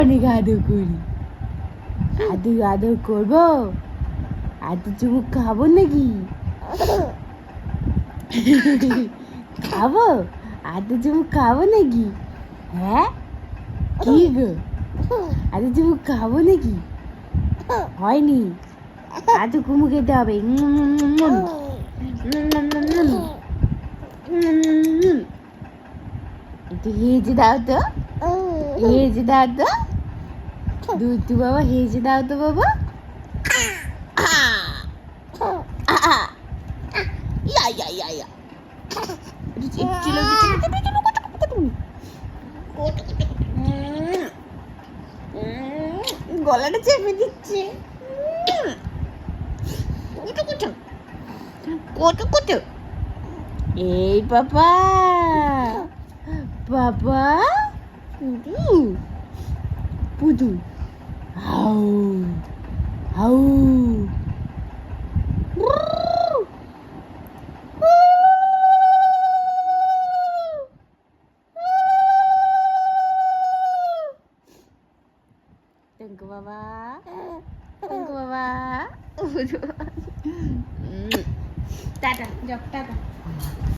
অনেক আদর করি। আদর আদর করবো, আদর চুমুক খাবো নাকি? খাবো, আদর চুমুক খাবো নাকি? হ্যাঁ কি গো, আদর চুমুক খাবো নাকি? হয়নি, আদর কুমু খেতে হবে। একটু হেজে দাও তো, হেজে দাও তো, দুধু বাবা হেজে দাও তো বাবা। ইয়া ইয়া ইয়া ইয়া, গলাটা চেপে দিচ্ছে। কত কত, এই বাবা বাবা, পুদু পুদু, হাউ হাউ। Tunggu baba, tunggu baba. Dadah, jawab dadah.